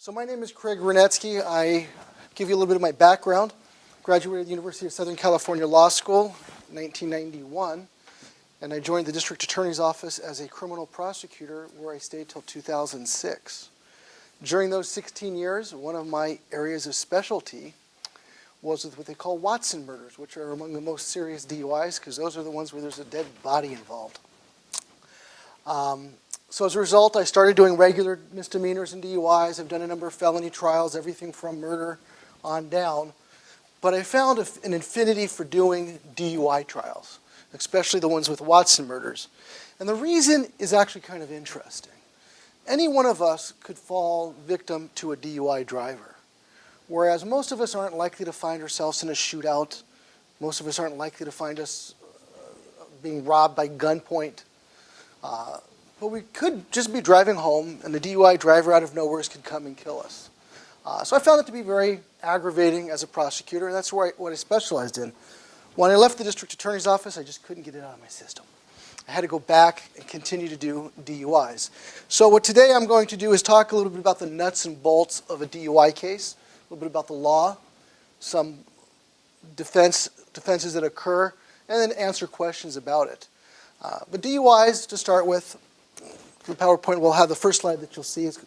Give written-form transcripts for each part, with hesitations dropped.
So my name is Craig Renetsky. I give you a little bit of my background. Graduated at the University of Southern California Law School in 1991, and I joined the District Attorney's Office as a criminal prosecutor where I stayed till 2006. During those 16 years, one of my areas of specialty was with what they call Watson murders, which are among the most serious DUIs because those are the ones where there's a dead body involved. So as a result, I started doing regular misdemeanors and DUIs. I've done a number of felony trials, everything from murder on down. But I found an affinity for doing DUI trials, especially the ones with Watson murders. And the reason is actually kind of interesting. Any one of us could fall victim to a DUI driver, whereas most of us aren't likely to find ourselves in a shootout. Most of us aren't likely to find us being robbed by gunpoint. But we could just be driving home, and the DUI driver out of nowhere could come and kill us. So I found it to be very aggravating as a prosecutor, and that's what I specialized in. When I left the district attorney's office, I just couldn't get it out of my system. I had to go back and continue to do DUIs. So what today I'm going to do is talk a little bit about the nuts and bolts of a DUI case, a little bit about the law, some defenses that occur, and then answer questions about it. But DUIs, to start with, the PowerPoint will have the first slide that you'll see. It's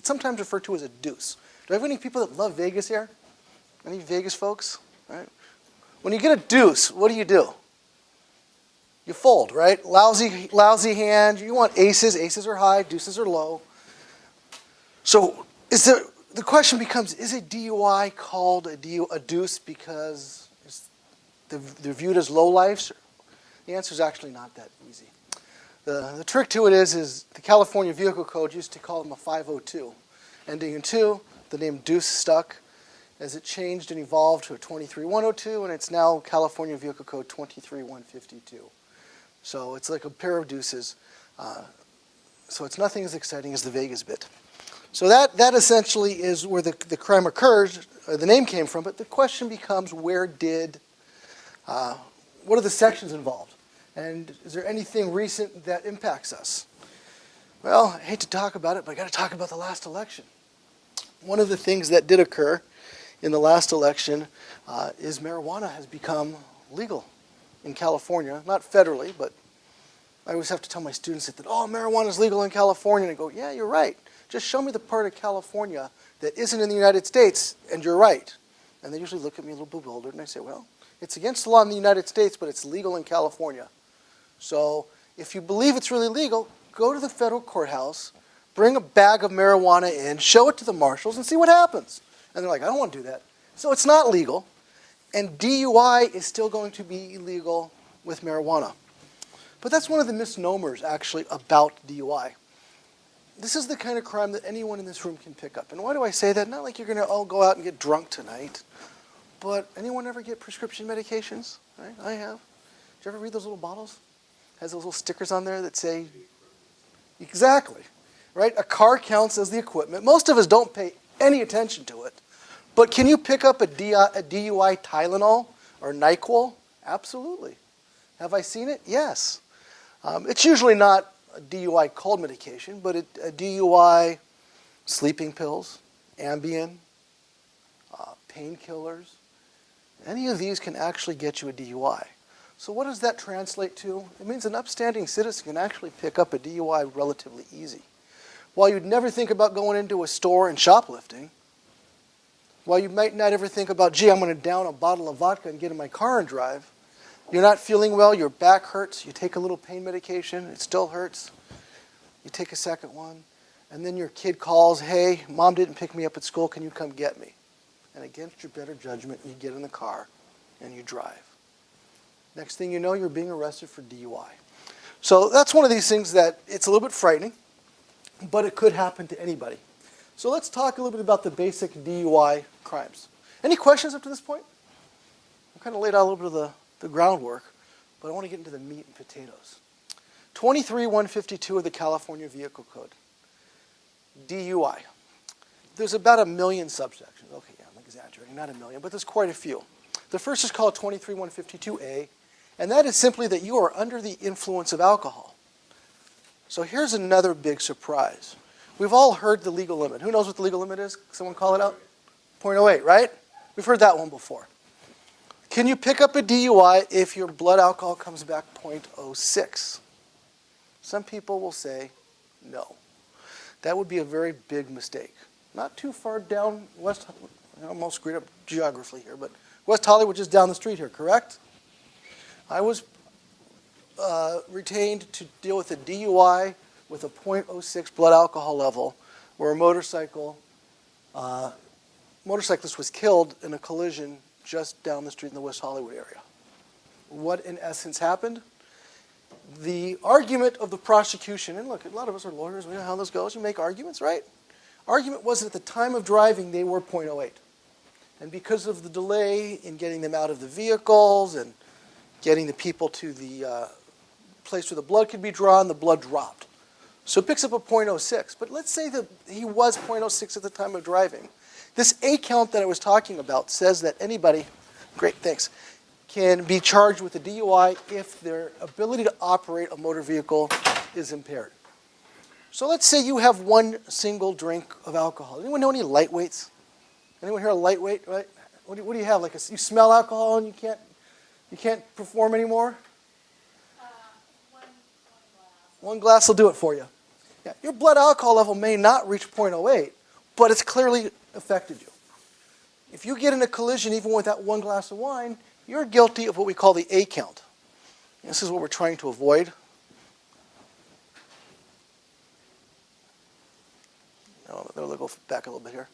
sometimes referred to as a deuce. Do I have any people that love Vegas here? Any Vegas folks? Right. When you get a deuce, what do? You fold, right? Lousy hand. You want aces. Aces are high. Deuces are low. So the question becomes, is a DUI called a deuce because they're viewed as lowlifes? The answer is actually not that easy. The trick to it is the California Vehicle Code used to call them a 502. Ending in 2, the name deuce stuck as it changed and evolved to a 23102, and it's now California Vehicle Code 23152. So it's like a pair of deuces. So it's nothing as exciting as the Vegas bit. So that essentially is where the crime occurs, or the name came from, but the question becomes what are the sections involved? And is there anything recent that impacts us? Well, I hate to talk about it, but I got to talk about the last election. One of the things that did occur in the last election is marijuana has become legal in California, not federally, but I always have to tell my students that, marijuana is legal in California. And I go, yeah, you're right. Just show me the part of California that isn't in the United States, and you're right. And they usually look at me a little bewildered, and I say, well, it's against the law in the United States, but it's legal in California. So if you believe it's really legal, go to the federal courthouse, bring a bag of marijuana in, show it to the marshals, and see what happens. And they're like, I don't want to do that. So it's not legal, and DUI is still going to be illegal with marijuana. But that's one of the misnomers, actually, about DUI. This is the kind of crime that anyone in this room can pick up. And why do I say that? Not like you're going to all go out and get drunk tonight. But anyone ever get prescription medications? Right? I have. Did you ever read those little bottles? Has those little stickers on there that say, exactly, right? A car counts as the equipment. Most of us don't pay any attention to it. But can you pick up a DUI Tylenol or NyQuil? Absolutely. Have I seen it? Yes. It's usually not a DUI cold medication, but a DUI sleeping pills, Ambien, painkillers. Any of these can actually get you a DUI. So what does that translate to? It means an upstanding citizen can actually pick up a DUI relatively easy. While you'd never think about going into a store and shoplifting, while you might not ever think about, gee, I'm going to down a bottle of vodka and get in my car and drive, you're not feeling well, your back hurts, you take a little pain medication, it still hurts, you take a second one, and then your kid calls, hey, mom didn't pick me up at school, can you come get me? And against your better judgment, you get in the car and you drive. Next thing you know, you're being arrested for DUI. So that's one of these things that it's a little bit frightening, but it could happen to anybody. So let's talk a little bit about the basic DUI crimes. Any questions up to this point? I've kind of laid out a little bit of the groundwork, but I want to get into the meat and potatoes. 23152 of the California Vehicle Code. DUI. There's about 1 million subsections. Okay, yeah, I'm exaggerating, not 1 million, but there's quite a few. The first is called 23152A, and that is simply that you are under the influence of alcohol. So here's another big surprise. We've all heard the legal limit. Who knows what the legal limit is? Someone call it out? 0.08, right? We've heard that one before. Can you pick up a DUI if your blood alcohol comes back 0.06? Some people will say no. That would be a very big mistake. Not too far down West, I almost screwed up geography here, but West Hollywood just down the street here, correct? I was retained to deal with a DUI with a 0.06 blood alcohol level where a motorcyclist was killed in a collision just down the street in the West Hollywood area. What in essence happened? The argument of the prosecution, and look, a lot of us are lawyers, we know how this goes, you make arguments, right? Argument was that at the time of driving they were 0.08. And because of the delay in getting them out of the vehicles and getting the people to the place where the blood could be drawn, the blood dropped. So it picks up a 0.06. But let's say that he was 0.06 at the time of driving. This A count that I was talking about says that anybody, great, thanks, can be charged with a DUI if their ability to operate a motor vehicle is impaired. So let's say you have one single drink of alcohol. Anyone know any lightweights? Anyone here a lightweight, right? What do you have? Like you smell alcohol and you can't perform anymore? One glass will do it for you. Yeah, your blood alcohol level may not reach 0.08, but it's clearly affected you. If you get in a collision even with that one glass of wine, you're guilty of what we call the A count. This is what we're trying to avoid. I'll go back a little bit here.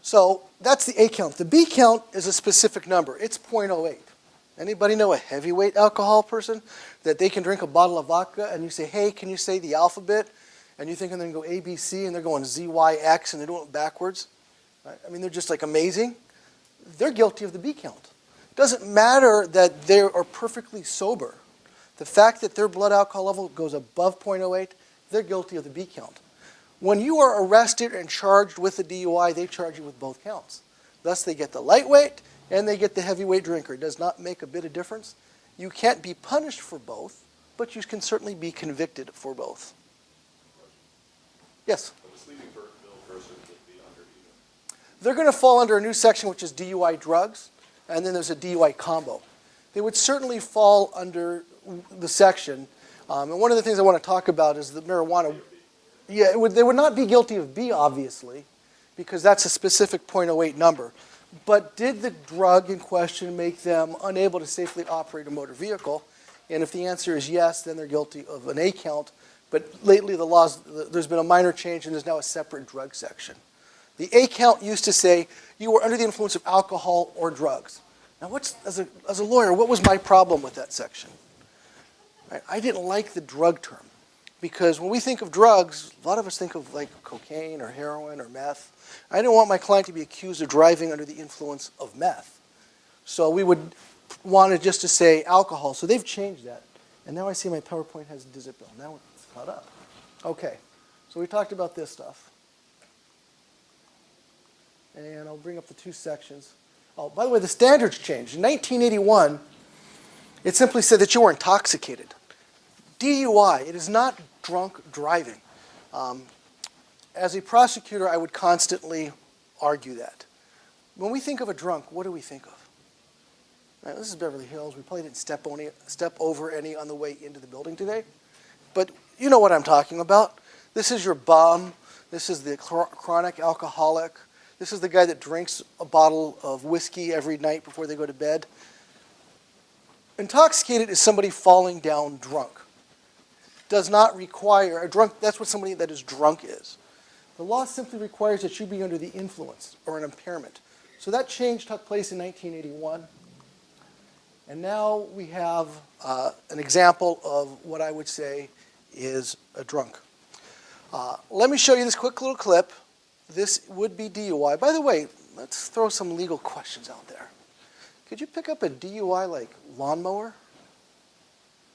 So that's the A count. The B count is a specific number. It's 0.08. Anybody know a heavyweight alcohol person that they can drink a bottle of vodka and you say, hey, can you say the alphabet? And you think they're going to go A, B, C, and they're going Z, Y, X, and they're doing it backwards. Right? I mean, they're just like amazing. They're guilty of the B count. It doesn't matter that they are perfectly sober. The fact that their blood alcohol level goes above 0.08, they're guilty of the B count. When you are arrested and charged with a DUI, they charge you with both counts. Thus, they get the lightweight and they get the heavyweight drinker. It does not make a bit of difference. You can't be punished for both, but you can certainly be convicted for both. Yes? A sleeping person would be under either. They're going to fall under a new section, which is DUI drugs, and then there's a DUI combo. They would certainly fall under the section. And one of the things I want to talk about is the marijuana. Yeah, they would not be guilty of B, obviously, because that's a specific 0.08 number. But did the drug in question make them unable to safely operate a motor vehicle? And if the answer is yes, then they're guilty of an A count. But lately, there's been a minor change, and there's now a separate drug section. The A count used to say you were under the influence of alcohol or drugs. Now, as a lawyer, what was my problem with that section? Right? I didn't like the drug term. Because when we think of drugs, a lot of us think of like cocaine or heroin or meth. I didn't want my client to be accused of driving under the influence of meth. So we would want just to say alcohol. So they've changed that. And now I see my PowerPoint has a zip bill. Now it's caught up. Okay, so we talked about this stuff. And I'll bring up the two sections. Oh, by the way, the standards changed. In 1981, it simply said that you were intoxicated. DUI, it is not drunk driving. As a prosecutor, I would constantly argue that. When we think of a drunk, what do we think of? Now, this is Beverly Hills. We probably didn't step over any on the way into the building today. But you know what I'm talking about. This is your bum. This is the chronic alcoholic. This is the guy that drinks a bottle of whiskey every night before they go to bed. Intoxicated is somebody falling down drunk. Does not require a drunk. That's what somebody that is drunk is. The law simply requires that you be under the influence or an impairment. So that change took place in 1981. And now we have an example of what I would say is a drunk. Let me show you this quick little clip. This would be DUI. By the way, let's throw some legal questions out there. Could you pick up a DUI like lawnmower?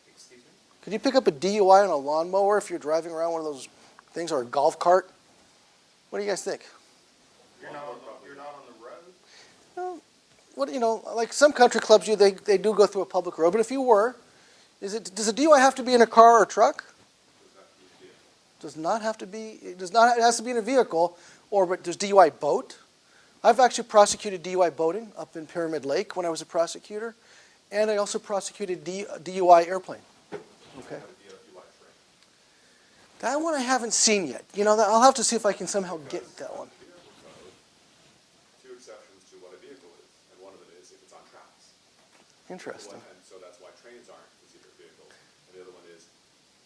Excuse me? Could you pick up a DUI on a lawnmower if you're driving around one of those things or a golf cart? What do you guys think? You're not on the road? Well, like some country clubs, they do go through a public road. But if you were, Does a DUI have to be in a car or truck? Does not have to be. It does not. It has to be in a vehicle. But does DUI boat? I've actually prosecuted DUI boating up in Pyramid Lake when I was a prosecutor, and I also prosecuted DUI airplane. Okay. That one I haven't seen yet. I'll have to see if I can somehow get that one. Two exceptions to what a vehicle is, and one of it is if it's on tracks. Interesting. And so that's why trains aren't considered vehicles. And the other one is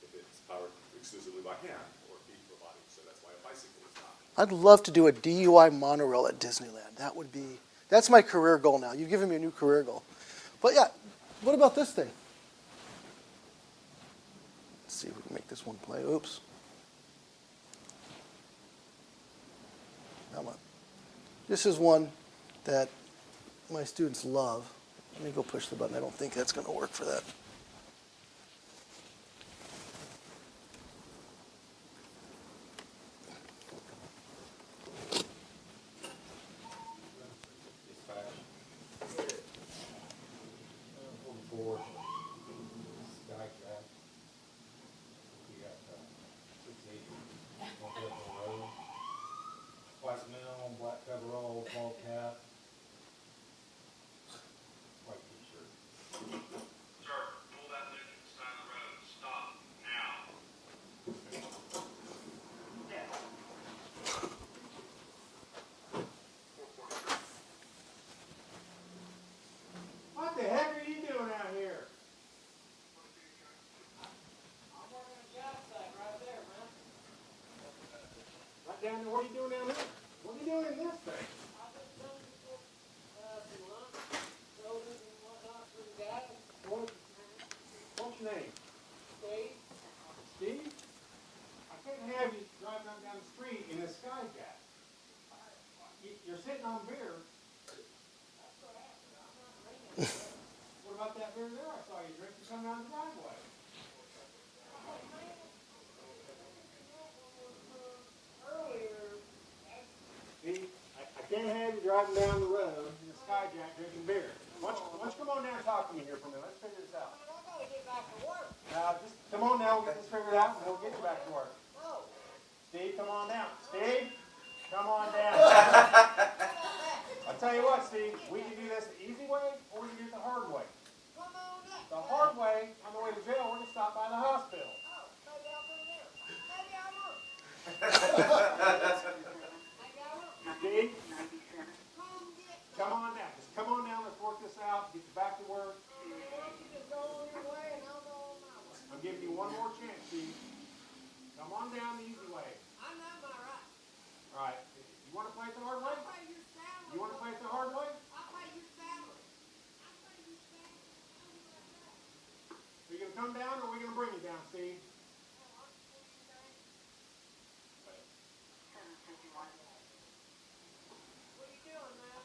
if it's powered exclusively by hand or feet or body. So that's why a bicycle is not. I'd love to do a DUI monorail at Disneyland. That's my career goal now. You've given me a new career goal. But yeah, what about this thing? Let's see if we can make this one play. Oops. Come on. This is one that my students love. Let me go push the button. I don't think that's going to work for that. Black coverall, ball cap, white t-shirt. Sir, pull that lift to the side of the road. Stop now. What the heck are you doing out here? I'm working a job site right there, man. Right down there, what are you doing down there? What are you doing in this thing? I've been selling some lunch, sodas and whatnot for the guys. What's your name? Steve. Steve? I couldn't have you driving up down the street in a Skyjack. You're sitting on beer. That's what happened. I'm not drinking. What about that beer there I saw you drinking coming down the driveway? See, I can't have you driving down the road in a Skyjack drinking beer. Why don't you come on down and talk to me here for a minute? Let's figure this out. I gotta get back to work. Now, just come on down, we'll get this figured out, and we'll get you back to work. No. Steve, come on down. Steve, come on down. I'll tell you what, Steve, we can do this the easy way, or we can do it the hard way. Come on up. The hard way, on the way to jail, we're going to stop by the hospital. Oh, maybe I'll bring them. Maybe I won't. Maybe I won't. Steve, Come get me. come on down. Just come on down, let's work this out, get you back to work. Why don't you just go on your way and I'll go on my way. I'm giving you one more chance, Steve. Come on down the easy way. I know my rights. All right, you want to play it the hard way? I'll pay your salary. You want to play it the hard way? I'll pay your salary. I'll pay your salary. Are you going to come down, or are we going to bring you down, Steve? What are you doing, man?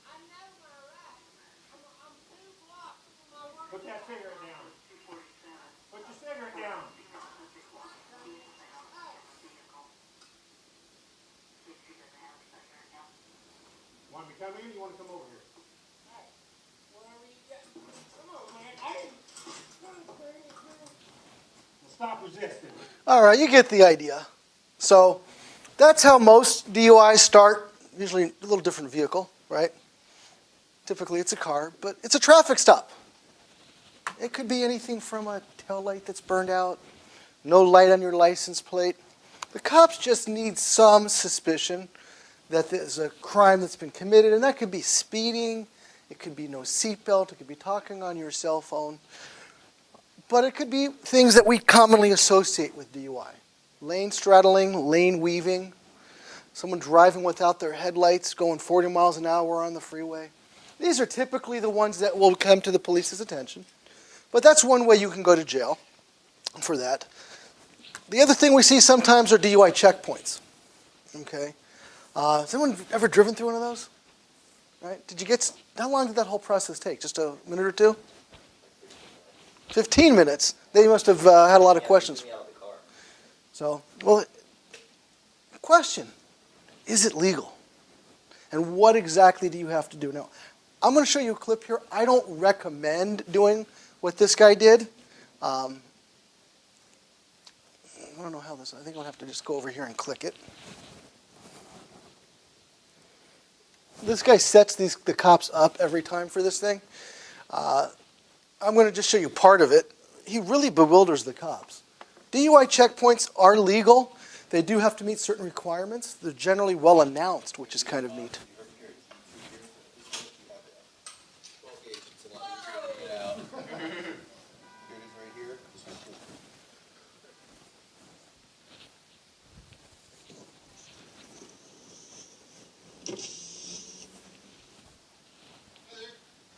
I know my rights. I'm 2 blocks from my work. Put that cigarette down. Put your cigarette down. Want me to come in, or you want to come over here? Wherever you get. Come on, man. Hey. Well, stop resisting. All right, you get the idea. So that's how most DUIs start, usually a little different vehicle, right? Typically it's a car, but it's a traffic stop. It could be anything from a taillight that's burned out, no light on your license plate. The cops just need some suspicion that there's a crime that's been committed, and that could be speeding, it could be no seatbelt, it could be talking on your cell phone, but it could be things that we commonly associate with DUI. Lane straddling, lane weaving, someone driving without their headlights, going 40 miles an hour on the freeway. These are typically the ones that will come to the police's attention, but that's one way you can go to jail for that. The other thing we see sometimes are DUI checkpoints. Okay, has anyone ever driven through one of those? Right? How long did that whole process take? Just a minute or two? 15 minutes. They must have had a lot of questions. So, well, question, is it legal? And what exactly do you have to do? Now, I'm going to show you a clip here. I don't recommend doing what this guy did. I don't know how this, I think I'll have to just go over here and click it. This guy sets the cops up every time for this thing. I'm going to just show you part of it. He really bewilders the cops. DUI checkpoints are legal. They do have to meet certain requirements. They're generally well announced, which is kind of neat.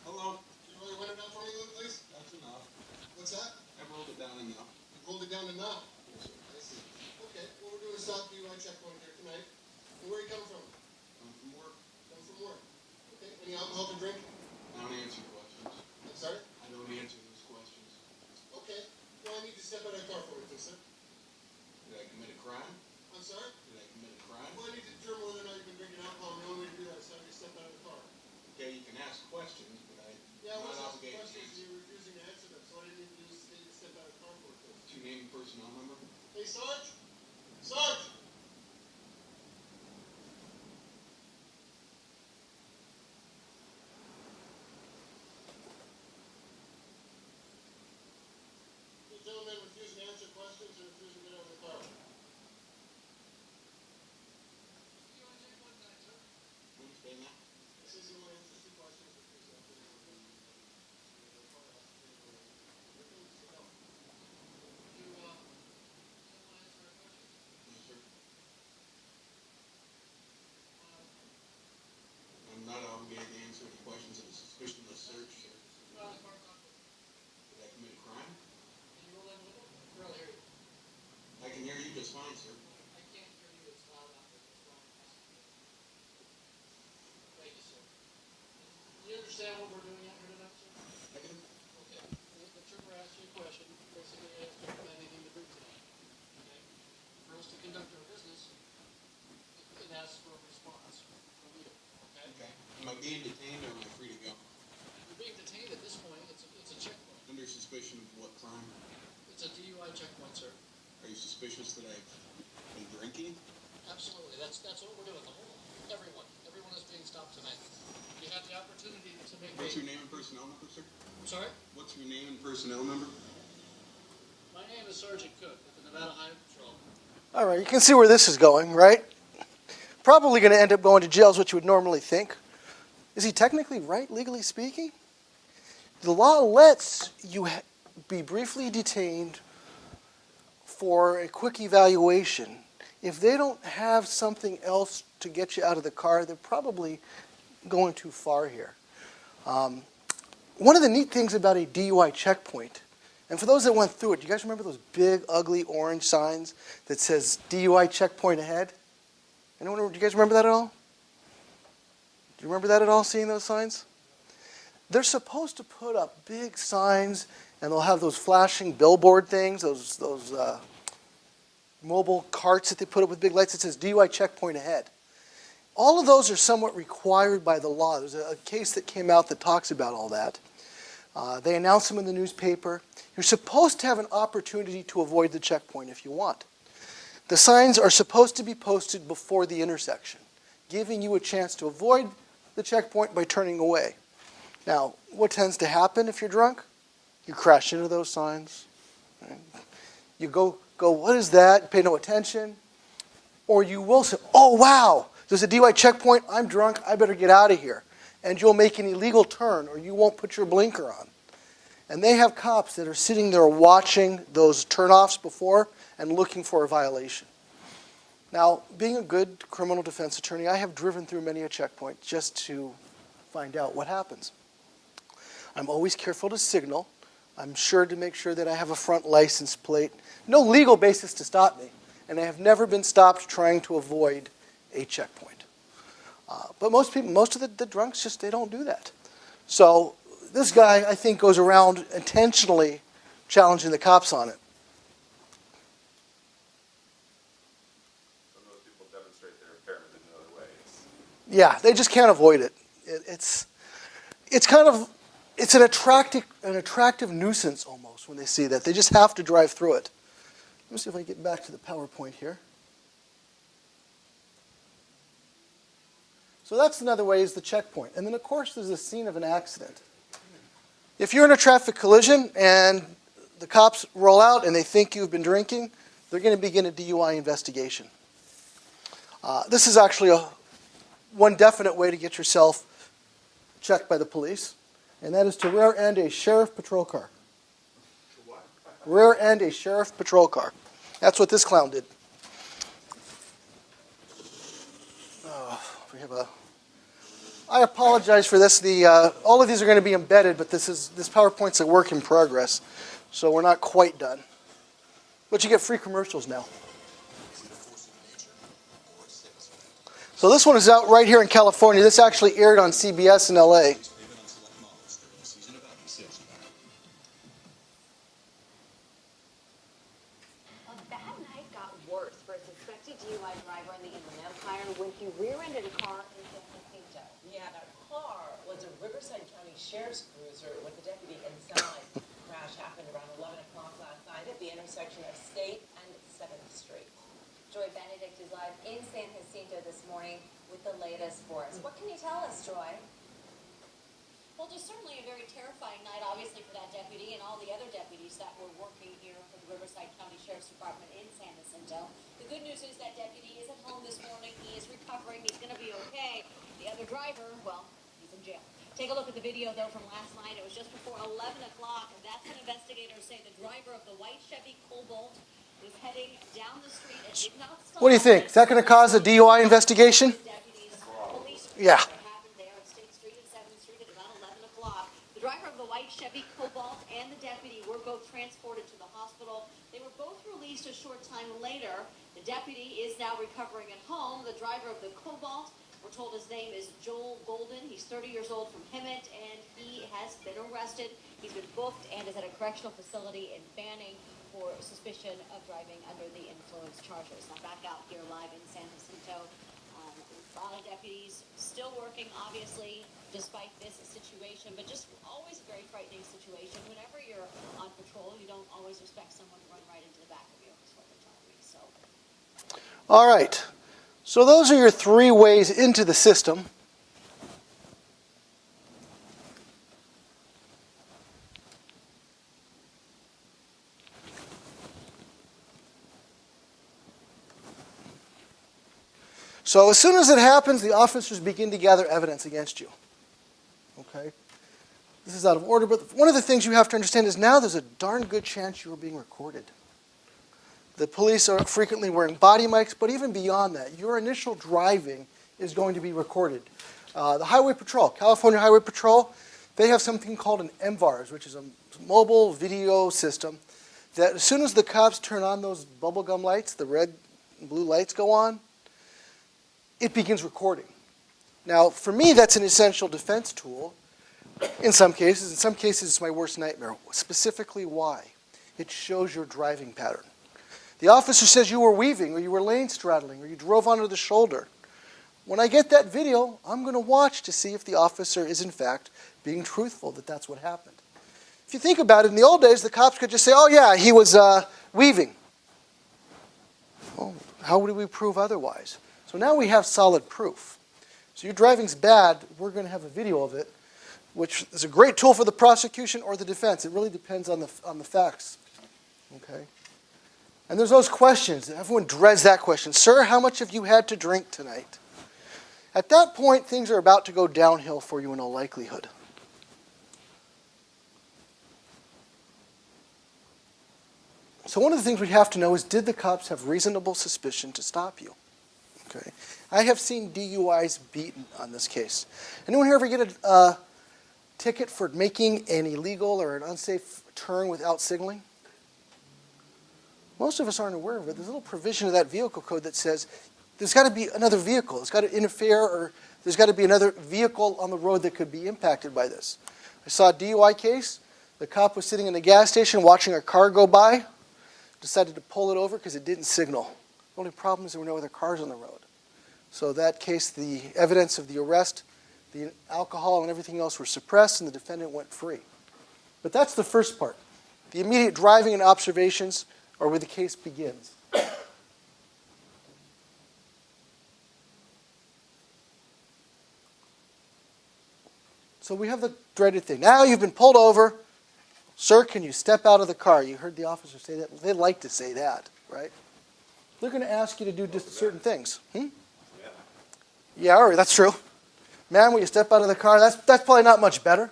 Hello. You really want it down for me, please? That's enough. What's that? I rolled it down enough. You rolled it down enough? Yes, sir. I see. Okay, well, we're doing a stop DUI checkpoint here tonight. And where are you coming from? I'm from work. Come from work. Okay, any alcohol to drink? I don't answer questions. I'm sorry? I don't answer those questions. Okay, well, I need you to step out of the car for me, please, sir. Did I commit a crime? I'm sorry? Did I commit a crime? Well, I need to determine whether or not you've been drinking alcohol, and the only way to do that is have you step out of the car. Okay, you can ask questions, but I'm not obligated to answer. You're refusing to answer them, so what I need to do is need to step out of the car for it. What's your name and personnel number? Hey, Sarge! Sarge! The gentleman refusing to answer questions and refusing to get out of the car. Understand that? This is the one answers the questions. I'm not obligated to answer any questions of a suspicionless search, sir. Did I commit a crime? I can hear you just fine, sir. I can't hear you, it's loud out there. Thank you, sir. Do you understand what we're doing out here tonight, sir? I can. Okay. The trooper asked you a question, basically asked if you have anything to bring tonight. Okay? For us to conduct our business, it asks for a response from you. Okay? Okay. Am I being detained or am I free to go? You're being detained at this point, it's a checkpoint. Under suspicion of what crime? It's a DUI checkpoint, sir. Are you suspicious that I've been drinking? Absolutely, that's what we're doing, the whole, everyone is being stopped tonight. You had the opportunity to make What's your name and personnel number, sir? I'm sorry? What's your name and personnel number? My name is Sergeant Cook with the Nevada Highway Patrol. All right, you can see where this is going, right? Probably going to end up going to jail is what you would normally think. Is he technically right, legally speaking? The law lets you be briefly detained for a quick evaluation. If they don't have something else to get you out of the car, they're probably going too far here. One of the neat things about a DUI checkpoint, and for those that went through it, do you guys remember those big, ugly orange signs that says DUI checkpoint ahead? Anyone, do you guys remember that at all? Do you remember that at all, seeing those signs? They're supposed to put up big signs, and they'll have those flashing billboard things, those mobile carts that they put up with big lights that says DUI checkpoint ahead. All of those are somewhat required by the law. There's a case that came out that talks about all that. They announce them in the newspaper. You're supposed to have an opportunity to avoid the checkpoint if you want. The signs are supposed to be posted before the intersection, giving you a chance to avoid the checkpoint by turning away. Now, what tends to happen if you're drunk? You crash into those signs. Right? You go, what is that? Pay no attention. Or you will say, oh, wow, there's a DUI checkpoint. I'm drunk. I better get out of here. And you'll make an illegal turn, or you won't put your blinker on. And they have cops that are sitting there watching those turnoffs before and looking for a violation. Now, being a good criminal defense attorney, I have driven through many a checkpoint just to find out what happens. I'm always careful to signal. I'm sure to make sure that I have a front license plate. No legal basis to stop me. And I have never been stopped trying to avoid a checkpoint. But most people, most of the drunks, just they don't do that. So this guy, I think, goes around intentionally challenging the cops on it. Some of those people demonstrate their impairment in other ways. Yeah, they just can't avoid it. It's kind of, it's an attractive nuisance almost when they see that. They just have to drive through it. Let me see if I can get back to the PowerPoint here. So that's another way, is the checkpoint. And then, of course, there's the scene of an accident. If you're in a traffic collision and the cops roll out and they think you've been drinking, they're going to begin a DUI investigation. This is actually one definite way to get yourself checked by the police, and that is to rear-end a sheriff patrol car. Rear-end a sheriff patrol car. That's what this clown did. I apologize for this. All of these are going to be embedded, but this PowerPoint's a work in progress, so we're not quite done. But you get free commercials now. So this one is out right here in California. This actually aired on CBS in LA. Bad night got worse for a suspected DUI driver in the Inland Empire when he rear-ended a car in San Jacinto. Yeah, that car was a Riverside County Sheriff's Cruiser with a deputy inside. The crash happened around 11 o'clock last night at the intersection of State and 7th Street. Joy Benedict is live in San Jacinto this morning with the latest for us. What can you tell us, Joy? Well, just certainly a very terrifying night, obviously, for that deputy and all the other deputies that were working here for the Riverside County Sheriff's Department in San Jacinto. The good news is that deputy is at home this morning. He is recovering. He's going to be okay. The other driver, well, he's in jail. Take a look at the video, though, from last night. It was just before 11 o'clock, and that's when investigators say the driver of the white Chevy Cobalt was heading down the street and did not stop. What do you think? Is that going to cause a DUI investigation? Yeah. The driver of the white Chevy Cobalt and the deputy were both transported to the hospital. They were both released a short time later. The deputy is now recovering at home. The driver of the Cobalt, we're told his name is Joel Golden. He's 30 years old from Hemet, and he has been arrested. He's been booked and is at a correctional facility in Banning for suspicion of driving under the influence charges. Now back out here live in San Jacinto. A lot of deputies still working, obviously, despite this situation, but just always a very frightening situation. Whenever you're on patrol, you don't always expect someone to run right into the back of you, is what they're telling me. So. All right. So those are your 3 ways into the system. So as soon as it happens, the officers begin to gather evidence against you. Okay? This is out of order, but one of the things you have to understand is now there's a darn good chance you are being recorded. The police are frequently wearing body mics, but even beyond that, your initial driving is going to be recorded. The Highway Patrol, California Highway Patrol, they have something called an MVARS, which is a mobile video system, that as soon as the cops turn on those bubblegum lights, the red and blue lights go on, it begins recording. Now, for me, that's an essential defense tool in some cases. In some cases, it's my worst nightmare. Specifically, why? It shows your driving pattern. The officer says you were weaving, or you were lane straddling, or you drove onto the shoulder. When I get that video, I'm going to watch to see if the officer is, in fact, being truthful, that that's what happened. If you think about it, in the old days, the cops could just say, oh, yeah, he was weaving. Well, how would we prove otherwise? So now we have solid proof. So your driving's bad, we're going to have a video of it, which is a great tool for the prosecution or the defense. It really depends on the facts. Okay? And there's those questions. Everyone dreads that question. Sir, how much have you had to drink tonight? At that point, things are about to go downhill for you in all likelihood. So one of the things we have to know is, did the cops have reasonable suspicion to stop you? Okay. I have seen DUIs beaten on this case. Anyone here ever get a ticket for making an illegal or an unsafe turn without signaling? Most of us aren't aware of it. There's a little provision of that vehicle code that says there's got to be another vehicle. It's got to interfere, or there's got to be another vehicle on the road that could be impacted by this. I saw a DUI case. The cop was sitting in a gas station watching a car go by, decided to pull it over because it didn't signal. The only problem is there were no other cars on the road. So that case, the evidence of the arrest The alcohol and everything else were suppressed, and the defendant went free. But that's the first part. The immediate driving and observations are where the case begins. So we have the dreaded thing. Now you've been pulled over. Sir, can you step out of the car? You heard the officer say that. They like to say that, right? They're going to ask you to do just certain things. Yeah, all right, that's true. Man, when you step out of the car, that's probably not much better.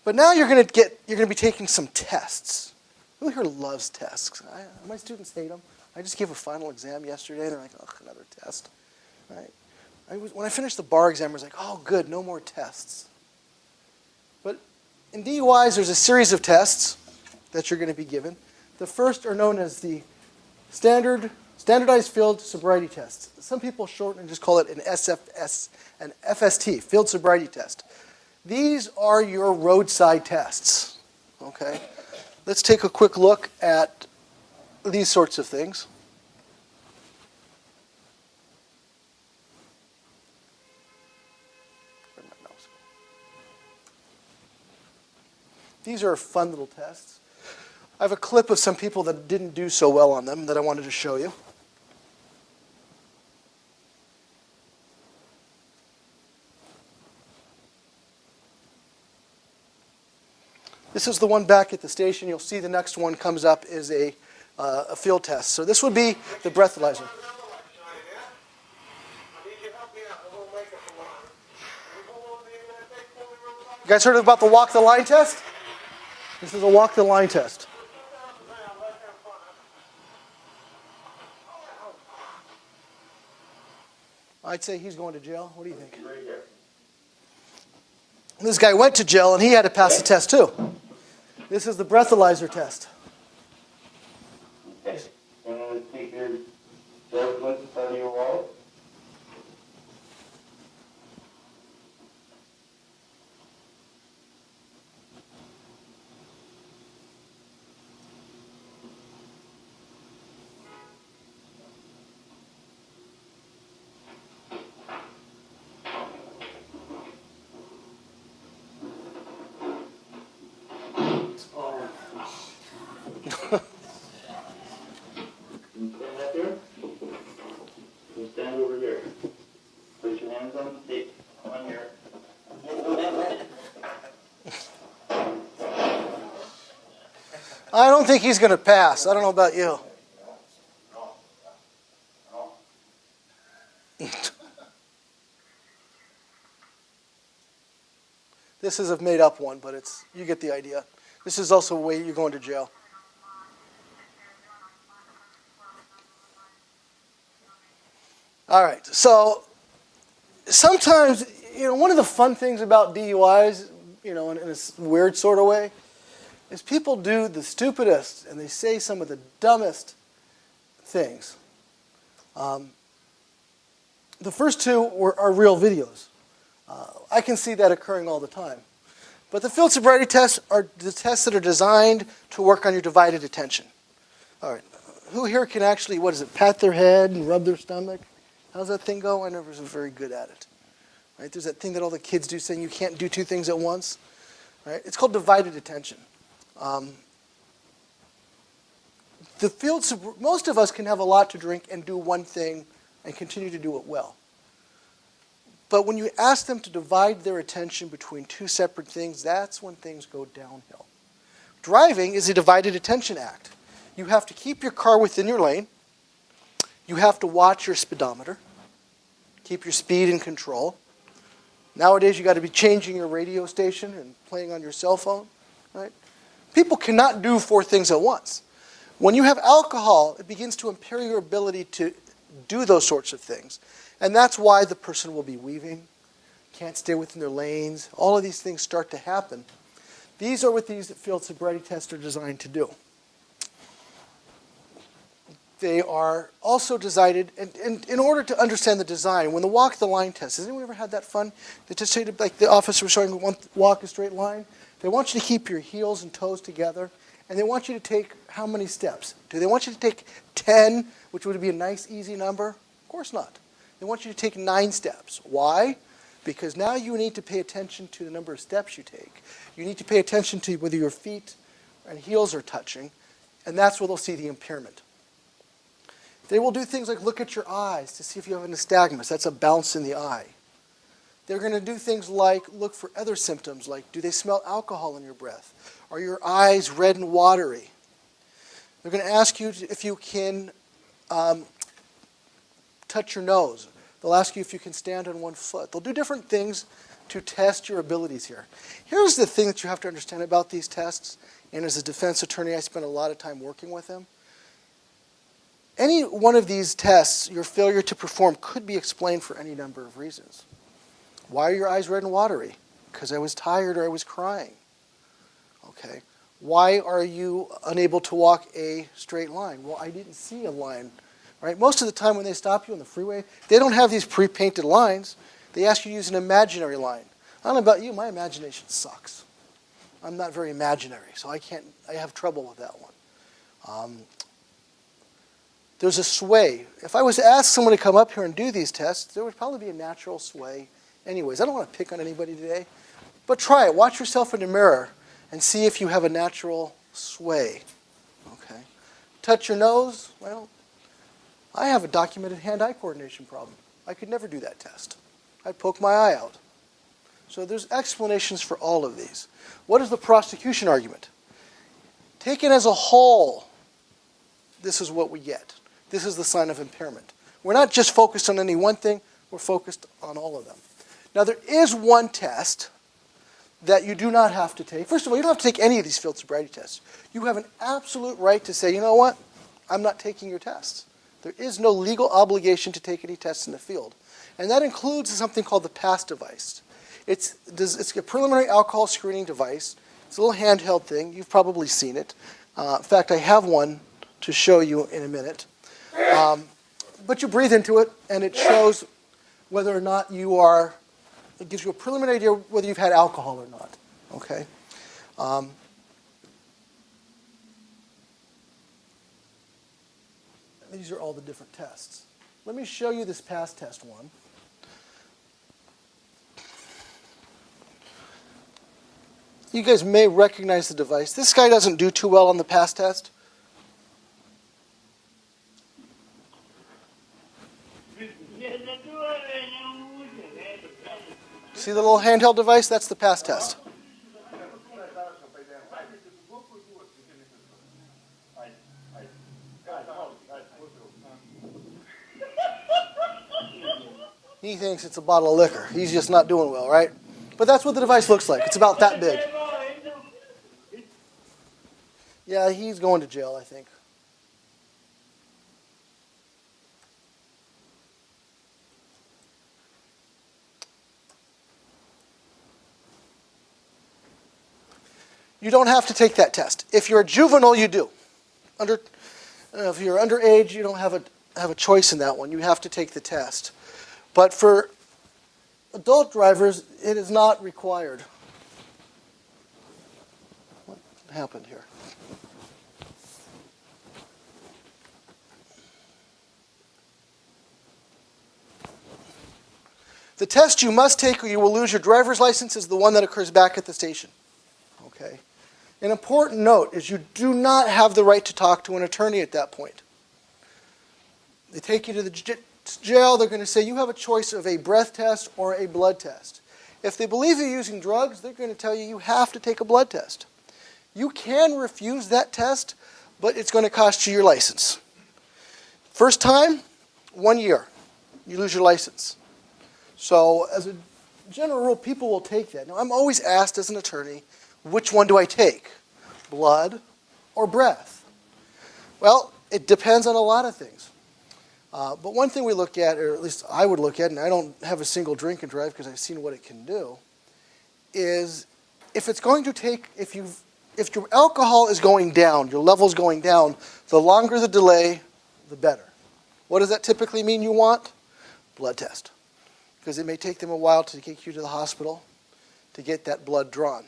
But now you're going to be taking some tests. Who here loves tests? My students hate them. I just gave a final exam yesterday, and they're like, oh, another test. Right? When I finished the bar exam, I was like, oh, good, no more tests. But in DUIs, there's a series of tests that you're going to be given. The first are known as the standardized field sobriety tests. Some people shorten and just call it an SFS, an FST, field sobriety test. These are your roadside tests. Okay? Let's take a quick look at these sorts of things. These are fun little tests. I have a clip of some people that didn't do so well on them that I wanted to show you. This is the one back at the station. You'll see the next one comes up is a field test. So this would be the breathalyzer. You guys heard about the walk the line test? This is a walk the line test. I'd say he's going to jail. What do you think? This guy went to jail, and he had to pass the test, too. This is the breathalyzer test. Okay. I'm going to take your driver's license out of your wallet. Stand up here. You stand over here. Put your hands on the seat. On here. I don't think he's going to pass. I don't know about you. This is a made-up one, but you get the idea. This is also a way you're going to jail. All right, so sometimes, one of the fun things about DUIs, in a weird sort of way, is people do the stupidest and they say some of the dumbest things. The first two are real videos. I can see that occurring all the time. But the field sobriety tests are the tests that are designed to work on your divided attention. All right, who here can actually, pat their head and rub their stomach? How's that thing go? I never was very good at it. Right? There's that thing that all the kids do saying you can't do two things at once. Right? It's called divided attention. Most of us can have a lot to drink and do one thing and continue to do it well. But when you ask them to divide their attention between two separate things, that's when things go downhill. Driving is a divided attention act. You have to keep your car within your lane. You have to watch your speedometer, keep your speed in control. Nowadays, you got to be changing your radio station and playing on your cell phone, right? People cannot do four things at once. When you have alcohol, it begins to impair your ability to do those sorts of things. And that's why the person will be weaving, can't stay within their lanes. All of these things start to happen. These are what these field sobriety tests are designed to do. They are also designed, and in order to understand the design, when the walk the line test, has anyone ever had that fun? They just say, like the officer was showing, walk a straight line. They want you to keep your heels and toes together, and they want you to take how many steps? Do they want you to take 10, which would be a nice, easy number? Of course not. They want you to take 9 steps. Why? because now you need to pay attention to the number of steps you take. You need to pay attention to whether your feet and heels are touching, and that's where they'll see the impairment. They will do things like look at your eyes to see if you have a nystagmus. That's a bounce in the eye. They're going to do things like look for other symptoms, like do they smell alcohol in your breath? Are your eyes red and watery? They're going to ask you if you can touch your nose. They'll ask you if you can stand on one foot. They'll do different things to test your abilities here. Here's the thing that you have to understand about these tests, and as a defense attorney, I spent a lot of time working with them. Any one of these tests, your failure to perform could be explained for any number of reasons. Why are your eyes red and watery? Because I was tired or I was crying. Okay. Why are you unable to walk a straight line? Well, I didn't see a line. Right? Most of the time when they stop you on the freeway, they don't have these pre-painted lines. They ask you to use an imaginary line. I don't know about you, my imagination sucks. I'm not very imaginary, so I have trouble with that one. There's a sway. If I was to ask someone to come up here and do these tests, there would probably be a natural sway. Anyways, I don't want to pick on anybody today, but try it. Watch yourself in the mirror and see if you have a natural sway. Okay. Touch your nose. Well, I have a documented hand-eye coordination problem. I could never do that test. I'd poke my eye out. So there's explanations for all of these. What is the prosecution argument? Taken as a whole, this is what we get. This is the sign of impairment. We're not just focused on any one thing, we're focused on all of them. Now there is one test that you do not have to take. First of all, you don't have to take any of these field sobriety tests. You have an absolute right to say, you know what, I'm not taking your tests. There is no legal obligation to take any tests in the field. And that includes something called the PASS device. It's a preliminary alcohol screening device. It's a little handheld thing. You've probably seen it. In fact, I have one to show you in a minute. But you breathe into it, and it shows whether or not you are, it gives you a preliminary idea whether you've had alcohol or not. Okay? These are all the different tests. Let me show you this PASS test one. You guys may recognize the device. This guy doesn't do too well on the PASS test. See the little handheld device? That's the PASS test. He thinks it's a bottle of liquor. He's just not doing well, right? But that's what the device looks like. It's about that big. Yeah, he's going to jail, I think. You don't have to take that test. If you're a juvenile, you do. If you're underage, you don't have a choice in that one. You have to take the test. But for adult drivers, it is not required. What happened here? The test you must take or you will lose your driver's license is the one that occurs back at the station. Okay? An important note is you do not have the right to talk to an attorney at that point. They take you to the jail, they're going to say you have a choice of a breath test or a blood test. If they believe you're using drugs, they're going to tell you you have to take a blood test. You can refuse that test, but it's going to cost you your license. First time, 1 year. You lose your license. So as a general rule, people will take that. Now, I'm always asked as an attorney, which one do I take? Blood or breath? Well, it depends on a lot of things. But one thing we look at, or at least I would look at, and I don't have a single drink and drive because I've seen what it can do, is if it's going to take, if your alcohol is going down, your level's going down, the longer the delay, the better. What does that typically mean you want? Blood test. Because it may take them a while to take you to the hospital to get that blood drawn.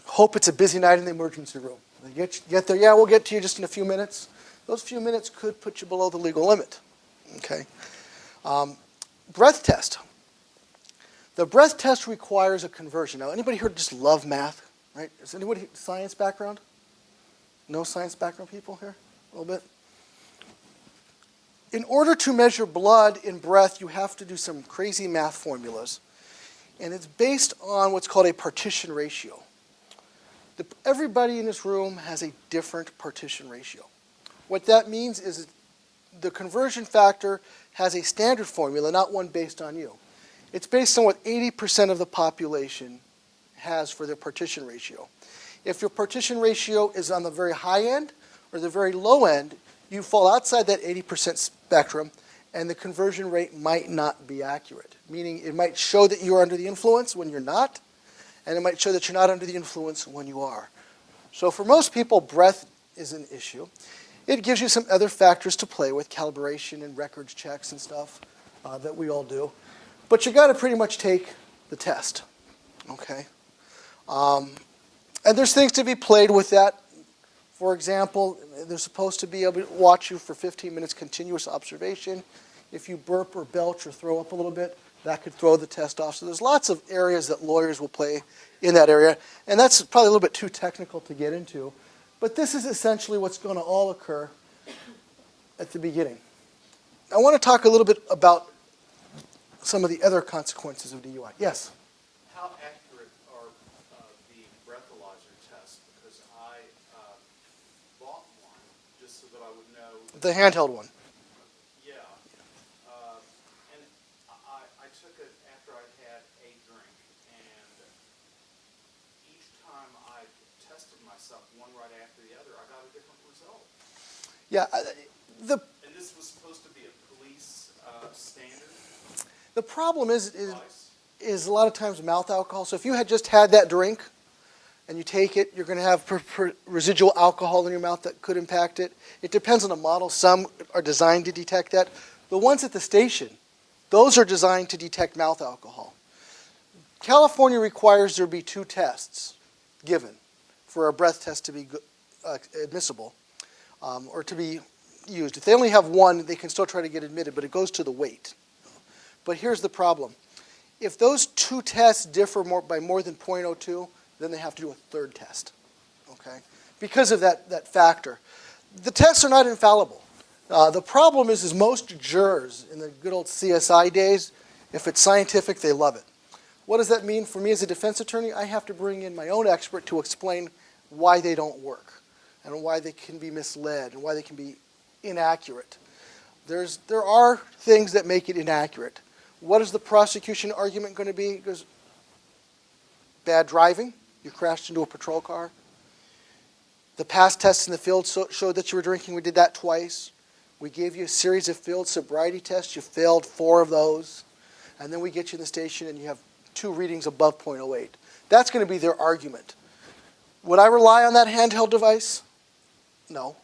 Hope it's a busy night in the emergency room. They get there, yeah, we'll get to you just in a few minutes. Those few minutes could put you below the legal limit. Okay. Breath test. The breath test requires a conversion. Now, anybody here just love math, right? Is anybody science background? No science background people here? A little bit? In order to measure blood in breath, you have to do some crazy math formulas. And it's based on what's called a partition ratio. Everybody in this room has a different partition ratio. What that means is the conversion factor has a standard formula, not one based on you. It's based on what 80% of the population has for their partition ratio. If your partition ratio is on the very high end or the very low end, you fall outside that 80% spectrum, and the conversion rate might not be accurate. Meaning it might show that you're under the influence when you're not, and it might show that you're not under the influence when you are. So for most people, breath is an issue. It gives you some other factors to play with, calibration and records checks and stuff that we all do. But you got to pretty much take the test, okay? And there's things to be played with that. For example, they're supposed to be able to watch you for 15 minutes continuous observation. If you burp or belch or throw up a little bit, that could throw the test off. So there's lots of areas that lawyers will play in that area. And that's probably a little bit too technical to get into. But this is essentially what's going to all occur at the beginning. I want to talk a little bit about some of the other consequences of DUI. Yes? How accurate are the breathalyzer tests? Because I bought one just so that I would know. The handheld one. Yeah. And I took it after I had a drink, and each time I tested myself, one right after the other, I got a different result. Yeah. And this was supposed to be a police standard? The problem is a lot of times mouth alcohol. So if you had just had that drink and you take it, you're going to have residual alcohol in your mouth that could impact it. It depends on the model. Some are designed to detect that. The ones at the station, those are designed to detect mouth alcohol. California requires there be 2 tests given for a breath test to be admissible or to be used. If they only have one, they can still try to get admitted, but it goes to the weight. But here's the problem. If those 2 tests differ by more than 0.02, then they have to do a 3rd test, okay? Because of that factor. The tests are not infallible. The problem is most jurors in the good old CSI days, if it's scientific, they love it. What does that mean for me as a defense attorney? I have to bring in my own expert to explain why they don't work and why they can be misled and why they can be inaccurate. There are things that make it inaccurate. What is the prosecution argument going to be? It goes, bad driving, you crashed into a patrol car. The past tests in the field showed that you were drinking. We did that twice. We gave you a series of field sobriety tests. You failed 4 of those. And then we get you in the station and you have 2 readings above 0.08. That's going to be their argument. Would I rely on that handheld device? No.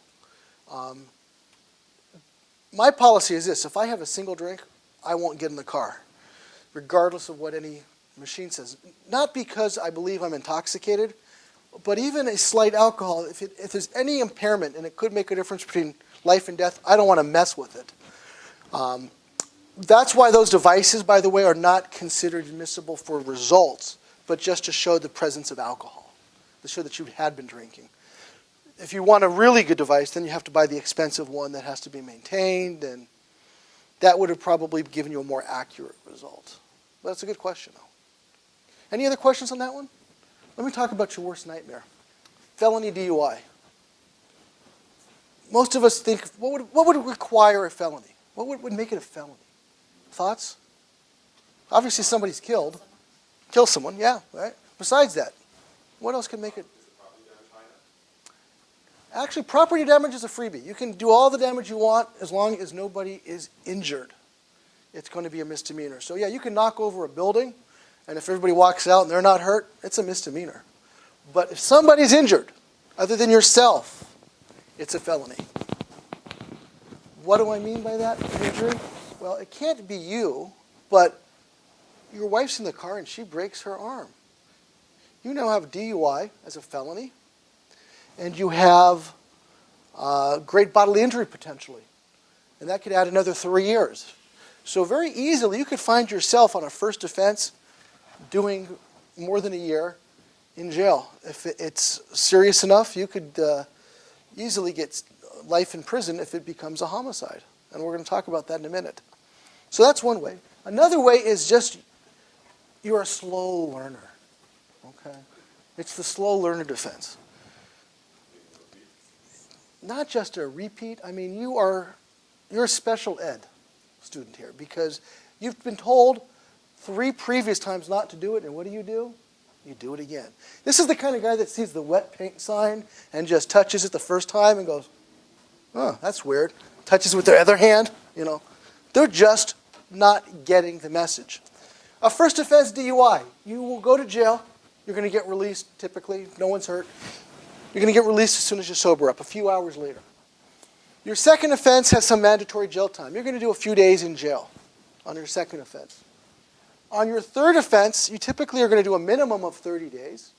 My policy is this. If I have a single drink, I won't get in the car, regardless of what any machine says. Not because I believe I'm intoxicated, but even a slight alcohol, if there's any impairment and it could make a difference between life and death, I don't want to mess with it. That's why those devices, by the way, are not considered admissible for results, but just to show the presence of alcohol, to show that you had been drinking. If you want a really good device, then you have to buy the expensive one that has to be maintained, and that would have probably given you a more accurate result. But that's a good question, though. Any other questions on that one? Let me talk about your worst nightmare. Felony DUI. Most of us think, what would require a felony? What would make it a felony? Thoughts? Obviously somebody's killed. Kill someone, yeah, right? Besides that, what else can make it? Actually, property damage is a freebie. You can do all the damage you want as long as nobody is injured. It's going to be a misdemeanor. So yeah, you can knock over a building, and if everybody walks out and they're not hurt, it's a misdemeanor. But if somebody's injured, other than yourself, it's a felony. What do I mean by that, injury? Well, it can't be you, but your wife's in the car and she breaks her arm. You now have DUI as a felony, and you have great bodily injury potentially. And that could add another 3 years. So very easily, you could find yourself on a first offense doing more than a year in jail. If it's serious enough, you could easily get life in prison if it becomes a homicide. And we're going to talk about that in a minute. So that's one way. Another way is just you're a slow learner. Okay? It's the slow learner defense. Not just a repeat. I mean, you're a special ed student here because you've been told 3 previous times not to do it, and what do? You do it again. This is the kind of guy that sees the wet paint sign and just touches it the first time and goes, oh, that's weird. Touches it with their other hand, They're just not getting the message. A first offense DUI. You will go to jail. You're going to get released typically. No one's hurt. You're going to get released as soon as you sober up, a few hours later. Your second offense has some mandatory jail time. You're going to do a few days in jail on your second offense. On your third offense, you typically are going to do a minimum of 30 days.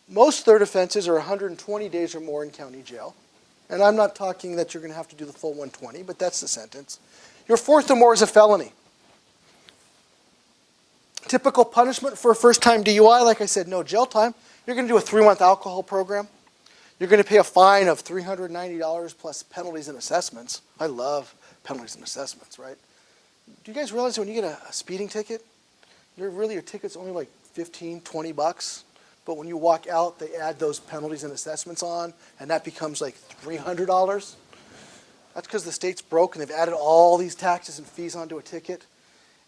Most third offenses are 120 days or more in county jail. And I'm not talking that you're going to have to do the full 120, but that's the sentence. Your fourth or more is a felony. Typical punishment for a first-time DUI, like I said, no jail time. You're going to do a 3-month alcohol program. You're going to pay a fine of $390 plus penalties and assessments. I love penalties and assessments, right? Do you guys realize when you get a speeding ticket, your ticket's only like $15, $20, but when you walk out, they add those penalties and assessments on, and that becomes like $300. That's because the state's broke and they've added all these taxes and fees onto a ticket.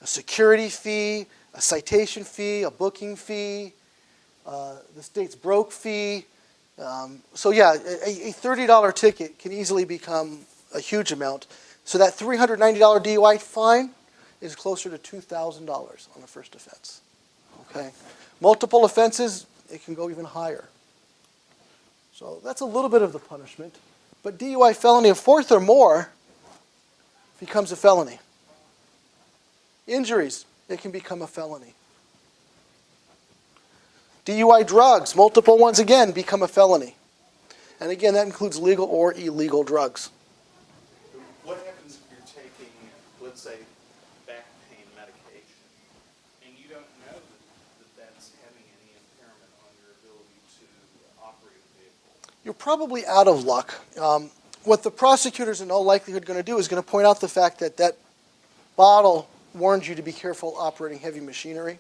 A security fee, a citation fee, a booking fee, the state's broke fee. So yeah, a $30 ticket can easily become a huge amount. So that $390 DUI fine is closer to $2,000 on the first offense. Okay, multiple offenses, it can go even higher. So that's a little bit of the punishment. But DUI felony of fourth or more becomes a felony. Injuries, it can become a felony. DUI drugs, multiple ones again, become a felony. And again, that includes legal or illegal drugs. What happens if you're taking, let's say, back pain medication, and you don't know that that's having any impairment on your ability to operate a vehicle? You're probably out of luck. What the prosecutors in all likelihood going to do is going to point out the fact that that bottle warned you to be careful operating heavy machinery.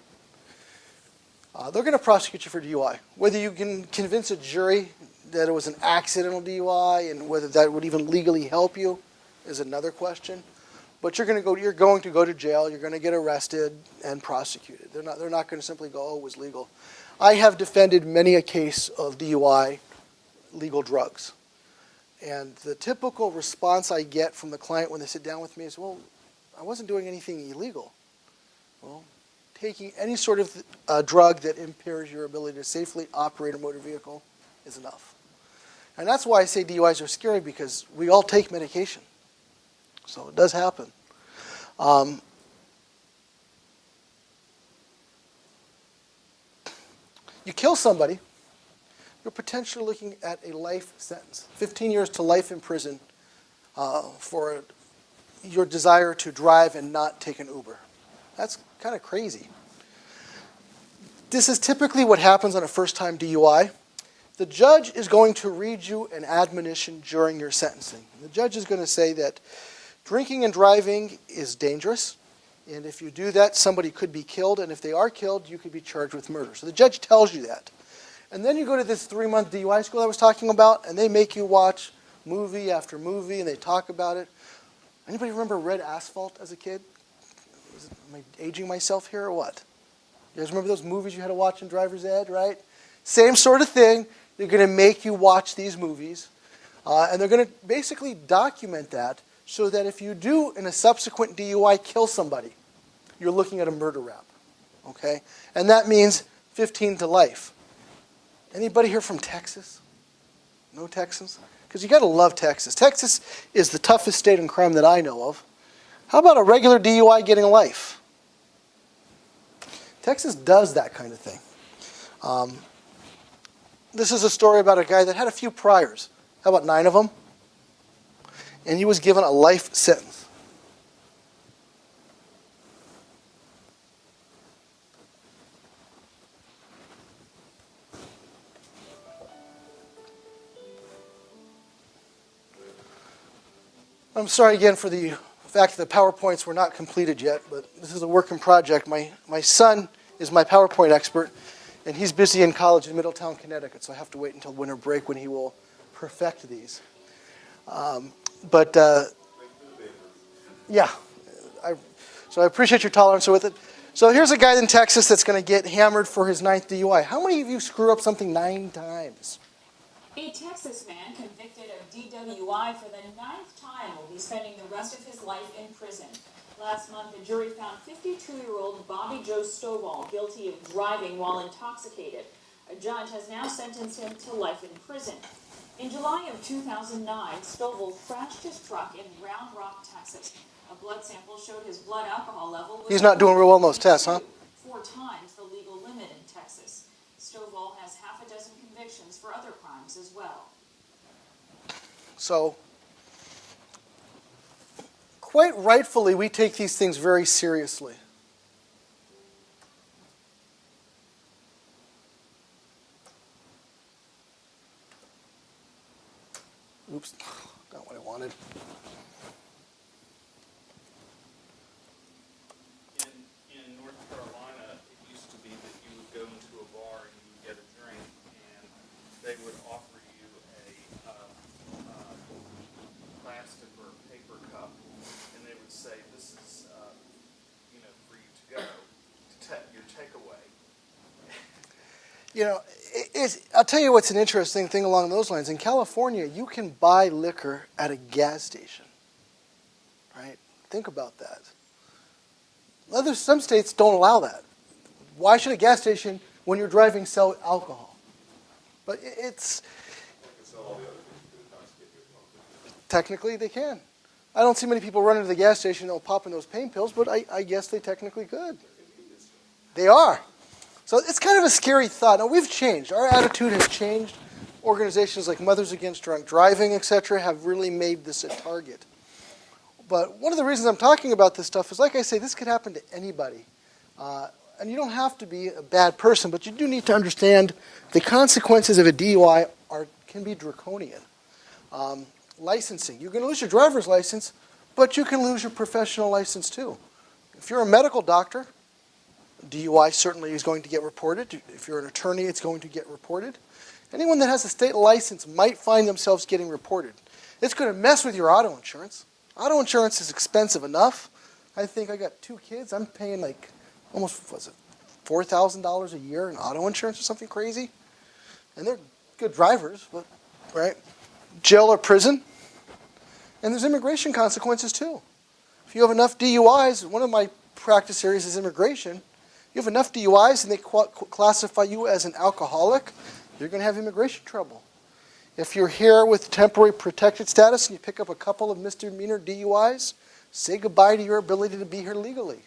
They're going to prosecute you for DUI. Whether you can convince a jury that it was an accidental DUI and whether that would even legally help you is another question. But you're going to go to jail. You're going to get arrested and prosecuted. They're not going to simply go, oh, it was legal. I have defended many a case of DUI, legal drugs. And the typical response I get from the client when they sit down with me is, well, I wasn't doing anything illegal. Well, taking any sort of drug that impairs your ability to safely operate a motor vehicle is enough. And that's why I say DUIs are scary, because we all take medication. So it does happen. You kill somebody, you're potentially looking at a life sentence, 15 years to life in prison for your desire to drive and not take an Uber. That's kind of crazy. This is typically what happens on a first-time DUI. The judge is going to read you an admonition during your sentencing. The judge is going to say that drinking and driving is dangerous, and if you do that, somebody could be killed, and if they are killed, you could be charged with murder. So the judge tells you that. And then you go to this 3-month DUI school I was talking about, and they make you watch movie after movie, and they talk about it. Anybody remember Red Asphalt as a kid? Am I aging myself here or what? You guys remember those movies you had to watch in driver's ed, right? Same sort of thing. They're going to make you watch these movies, and they're going to basically document that so that if you do, in a subsequent DUI, kill somebody, you're looking at a murder rap, okay? And that means 15 to life. Anybody here from Texas? No Texans? Because you got to love Texas. Texas is the toughest state in crime that I know of. How about a regular DUI getting a life? Texas does that kind of thing. This is a story about a guy that had a few priors. How about 9 of them? And he was given a life sentence. I'm sorry again for the fact that the PowerPoints were not completed yet, but this is a work in project. My son is my PowerPoint expert, and he's busy in college in Middletown, Connecticut, so I have to wait until winter break when he will perfect these. Yeah, so I appreciate your tolerance with it. So here's a guy in Texas that's going to get hammered for his 9th DUI. How many of you screw up something 9 times? A Texas man convicted of DWI for the 9th time will be spending the rest of his life in prison. Last month, the jury found 52-year-old Bobby Joe Stovall guilty of driving while intoxicated. A judge has now sentenced him to life in prison. In July of 2009, Stovall crashed his truck in Round Rock, Texas. A blood sample showed his blood alcohol level was... He's not doing real well in those tests, huh? 4 times the legal limit in Texas. Stovall has half a dozen convictions for other crimes as well. So, quite rightfully, we take these things very seriously. Oops, not what I wanted. In North Carolina, it used to be that you would go into a bar and you would get a drink, and they would offer you a plastic or paper cup, and they would say, "This is, for you to go, your takeaway." You know, I'll tell you what's an interesting thing along those lines. In California, you can buy liquor at a gas station, right? Think about that. Some states don't allow that. Why should a gas station, when you're driving, sell alcohol? But technically they can. I don't see many people running to the gas station and popping those pain pills, but I guess they technically could. They are. So it's kind of a scary thought. Now, we've changed. Our attitude has changed. Organizations like Mothers Against Drunk Driving, etc., have really made this a target. But one of the reasons I'm talking about this stuff is, like I say, this could happen to anybody. And you don't have to be a bad person, but you do need to understand the consequences of a DUI can be draconian. Licensing. You're going to lose your driver's license, but you can lose your professional license too. If you're a medical doctor, DUI certainly is going to get reported. If you're an attorney, it's going to get reported. Anyone that has a state license might find themselves getting reported. It's going to mess with your auto insurance. Auto insurance is expensive enough. I think I got 2 kids. I'm paying like almost, $4,000 a year in auto insurance or something crazy. And they're good drivers, but, right? Jail or prison. And there's immigration consequences too. If you have enough DUIs, one of my practice areas is immigration. You have enough DUIs and they classify you as an alcoholic, you're going to have immigration trouble. If you're here with temporary protected status and you pick up a couple of misdemeanor DUIs, say goodbye to your ability to be here legally.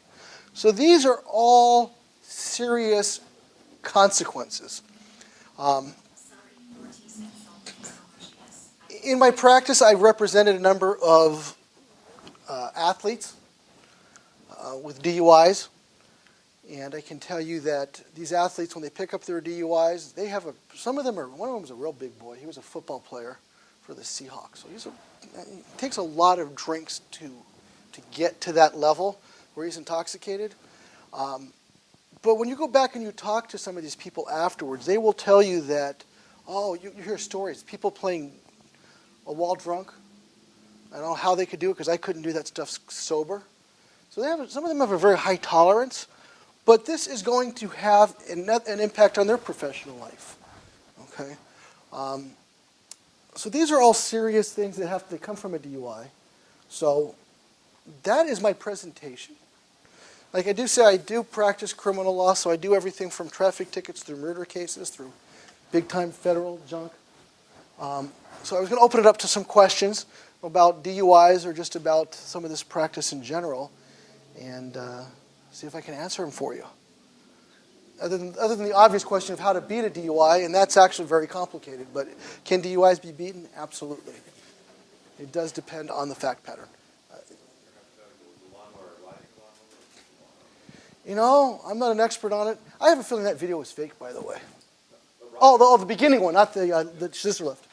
So these are all serious consequences. In my practice, I represented a number of athletes with DUIs. And I can tell you that these athletes, when they pick up their DUIs, one of them is a real big boy. He was a football player for the Seahawks. So it takes a lot of drinks to get to that level where he's intoxicated. But when you go back and you talk to some of these people afterwards, they will tell you that, you hear stories, people playing a wall drunk. I don't know how they could do it because I couldn't do that stuff sober. So some of them have a very high tolerance. But this is going to have an impact on their professional life. Okay, so these are all serious things that come from a DUI. So that is my presentation. Like I do say, I do practice criminal law, so I do everything from traffic tickets through murder cases, through big-time federal junk. So I was going to open it up to some questions about DUIs or just about some of this practice in general, and see if I can answer them for you. Other than the obvious question of how to beat a DUI, and that's actually very complicated, but can DUIs be beaten? Absolutely. It does depend on the fact pattern. I'm not an expert on it. I have a feeling that video was fake, by the way. The beginning one, not the scissor lift.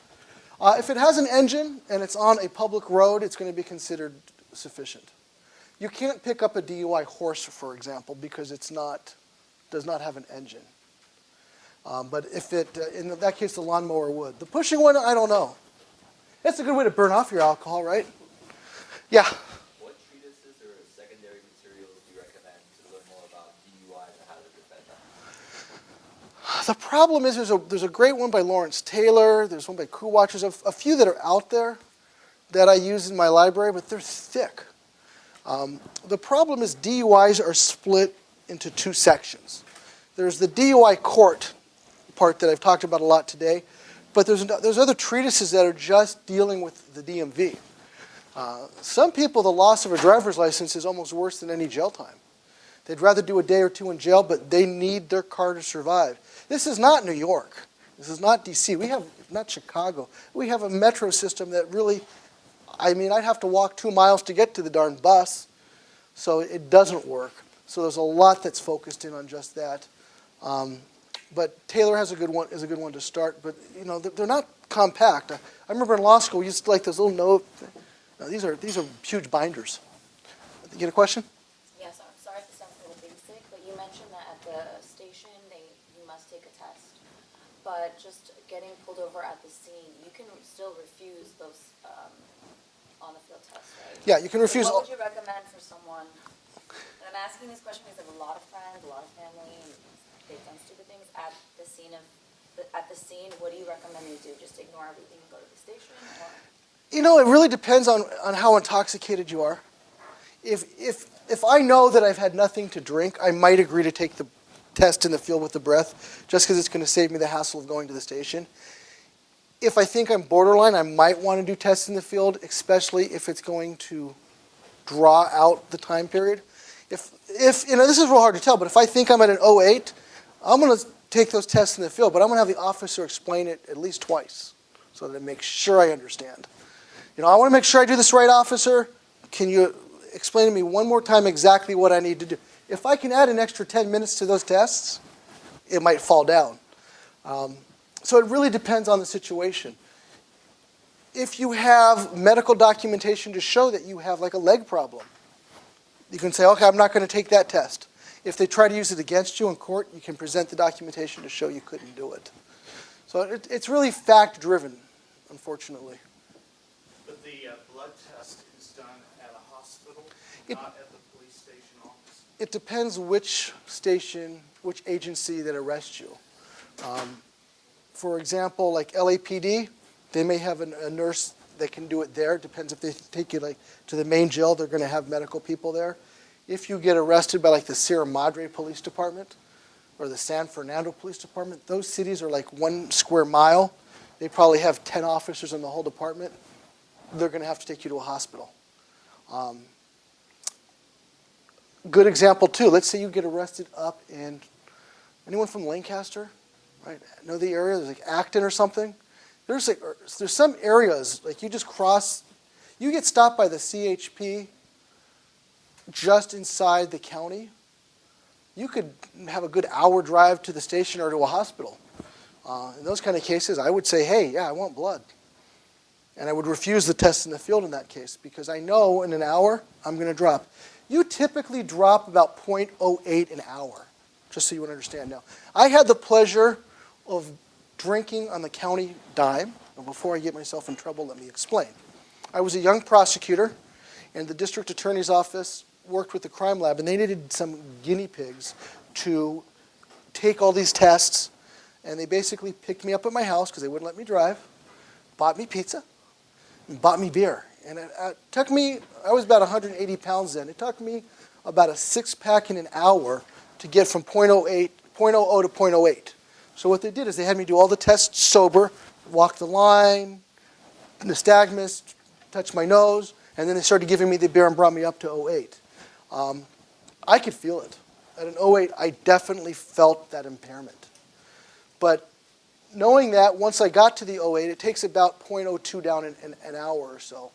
If it has an engine and it's on a public road, it's going to be considered sufficient. You can't pick up a DUI horse, for example, because does not have an engine. But if in that case, the lawnmower would. The pushing one, I don't know. It's a good way to burn off your alcohol, right? Yeah. What treatises or secondary materials do you recommend to learn more about DUIs and how to defend them? The problem is there's a great one by Lawrence Taylor. There's one by Kuwatch. There's a few that are out there that I use in my library, but they're thick. The problem is DUIs are split into two sections. There's the DUI court part that I've talked about a lot today, but there's other treatises that are just dealing with the DMV. Some people, the loss of a driver's license is almost worse than any jail time. They'd rather do a day or two in jail, but they need their car to survive. This is not New York. This is not D.C. We have, not Chicago. We have a metro system that really, I'd have to walk 2 miles to get to the darn bus, so it doesn't work. So there's a lot that's focused in on just that. But Taylor is a good one to start. But they're not compact. I remember in law school we used to like those little note. No, these are huge binders. You get a question? Yes, I'm sorry if this sounds a little basic, but you mentioned that at the station you must take a test. But just getting pulled over at the scene, you can still refuse those on-the-field tests, right? Yeah, you can refuse. So what would you recommend for someone? And I'm asking this question because I have a lot of friends, a lot of family, and they've done stupid things at the scene. What do you recommend they do? Just ignore everything and go to the station? Or? It really depends on how intoxicated you are. If I know that I've had nothing to drink, I might agree to take the test in the field with the breath, just because it's going to save me the hassle of going to the station. If I think I'm borderline, I might want to do tests in the field, especially if it's going to draw out the time period. If this is real hard to tell, but if I think I'm at an 08, I'm going to take those tests in the field, but I'm going to have the officer explain it at least twice so that it makes sure I understand. I want to make sure I do this right, officer. Can you explain to me one more time exactly what I need to do? If I can add an extra 10 minutes to those tests, it might fall down. So it really depends on the situation. If you have medical documentation to show that you have like a leg problem, you can say, okay, I'm not going to take that test. If they try to use it against you in court, you can present the documentation to show you couldn't do it. So it's really fact-driven, unfortunately. But the blood test is done at a hospital, not at the police station office? It depends which station, which agency that arrests you. For example, like LAPD, they may have a nurse that can do it there. It depends if they take you to the main jail, they're going to have medical people there. If you get arrested by the Sierra Madre Police Department or the San Fernando Police Department, those cities are like 1 square mile. They probably have 10 officers in the whole department. They're going to have to take you to a hospital. Good example too. Let's say you get arrested up in, anyone from Lancaster, right? Know the area? There's like Acton or something. There's some areas like you just cross. You get stopped by the CHP just inside the county. You could have a good hour drive to the station or to a hospital. In those kind of cases, I would say, hey, yeah, I want blood. And I would refuse the test in the field in that case because I know in an hour I'm going to drop. You typically drop about 0.08 an hour, just so you would understand now. I had the pleasure of drinking on the county dime. And before I get myself in trouble, let me explain. I was a young prosecutor, and the district attorney's office worked with the crime lab, and they needed some guinea pigs to take all these tests. And they basically picked me up at my house because they wouldn't let me drive, bought me pizza, and bought me beer. And it took me, I was about 180 pounds then, it took me about a 6-pack in an hour to get from 0.00 to 0.08. So what they did is they had me do all the tests sober, walk the line, nystagmus, touch my nose, and then they started giving me the beer and brought me up to 08. I could feel it. At an 08, I definitely felt that impairment. But knowing that, once I got to the 08, it takes about 0.02 down in an hour or so.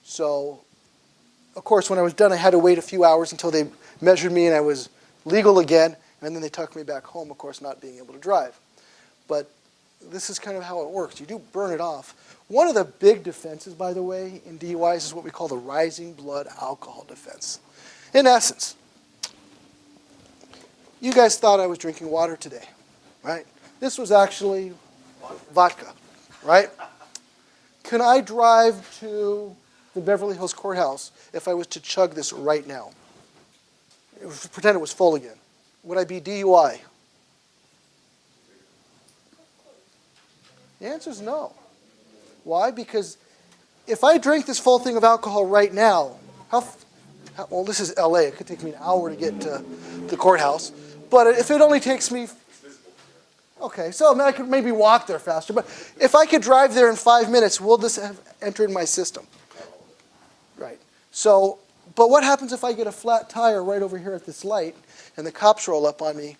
So, of course, when I was done, I had to wait a few hours until they measured me and I was legal again, and then they took me back home, of course, not being able to drive. But this is kind of how it works. You do burn it off. One of the big defenses, by the way, in DUIs is what we call the rising blood alcohol defense. In essence, you guys thought I was drinking water today, right? This was actually vodka, right? Can I drive to the Beverly Hills Courthouse if I was to chug this right now? Pretend it was full again. Would I be DUI? The answer is no. Why? Because if I drink this full thing of alcohol right now, well, this is LA. It could take me an hour to get to the courthouse. But if it only takes me, okay, so I could maybe walk there faster. But if I could drive there in 5 minutes, will this have entered my system? Right. So, but what happens if I get a flat tire right over here at this light and the cops roll up on me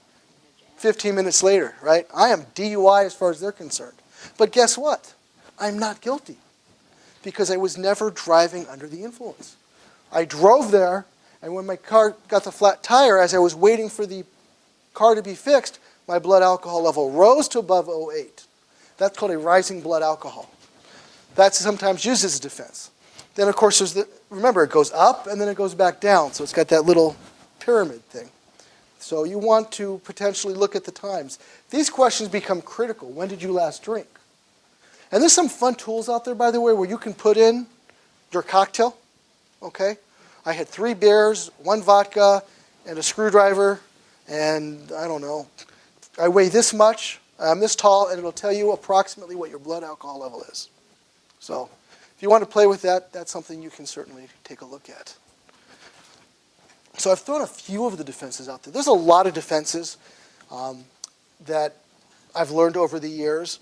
15 minutes later, right? I am DUI as far as they're concerned. But guess what? I'm not guilty because I was never driving under the influence. I drove there, and when my car got the flat tire, as I was waiting for the car to be fixed, my blood alcohol level rose to above 0.8. That's called a rising blood alcohol. That's sometimes used as a defense. Then, of course, remember, it goes up and then it goes back down, so it's got that little pyramid thing. So you want to potentially look at the times. These questions become critical. When did you last drink? And there's some fun tools out there, by the way, where you can put in your cocktail. Okay? I had 3 beers, 1 vodka, and a screwdriver, and I don't know. I weigh this much, I'm this tall, and it'll tell you approximately what your blood alcohol level is. So if you want to play with that, that's something you can certainly take a look at. So I've thrown a few of the defenses out there. There's a lot of defenses that I've learned over the years.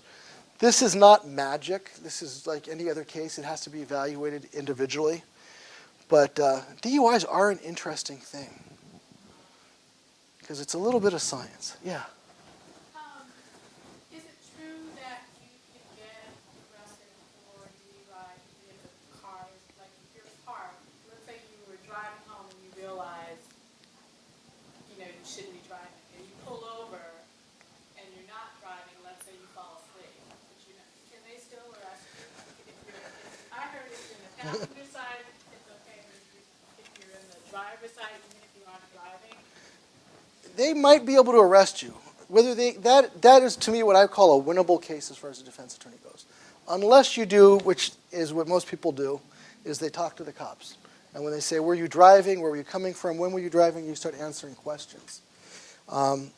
This is not magic. This is like any other case. It has to be evaluated individually. But DUIs are an interesting thing because it's a little bit of science. Yeah. Is it true that you can get arrested for DUI if the car is, like, if your car, let's say you were driving home and you realize, you know, you shouldn't be driving, and you pull over and you're not driving, let's say you fall asleep, but you know, can they still arrest you? I heard if you're in the passenger side, it's okay, but if you're in the driver's side, even if you aren't driving, They might be able to arrest you. Whether that is to me what I call a winnable case as far as a defense attorney goes. Unless you do, which is what most people do, is they talk to the cops. And when they say, were you driving, where were you coming from, when were you driving, you start answering questions. I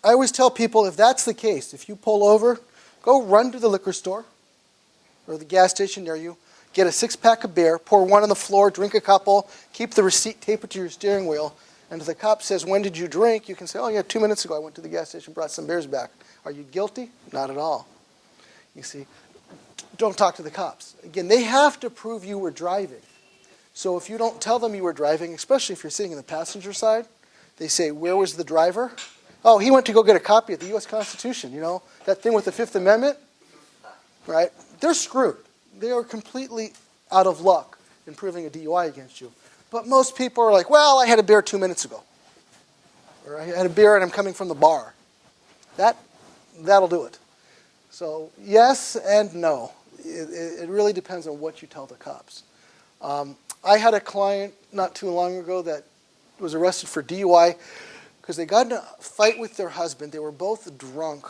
always tell people if that's the case, if you pull over, go run to the liquor store or the gas station near you, get a 6-pack of beer, pour 1 on the floor, drink a couple, keep the receipt, tape it to your steering wheel, and if the cop says, when did you drink? You can say, oh, yeah, 2 minutes ago I went to the gas station, brought some beers back. Are you guilty? Not at all. You see, don't talk to the cops. Again, they have to prove you were driving. So if you don't tell them you were driving, especially if you're sitting in the passenger side, they say, where was the driver? Oh, he went to go get a copy of the U.S. Constitution, you know, that thing with the 5th Amendment, right? They're screwed. They are completely out of luck in proving a DUI against you. But most people are like, well, I had a beer 2 minutes ago. Or I had a beer and I'm coming from the bar. That'll do it. So yes and no. It really depends on what you tell the cops. I had a client not too long ago that was arrested for DUI because they got in a fight with their husband. They were both drunk.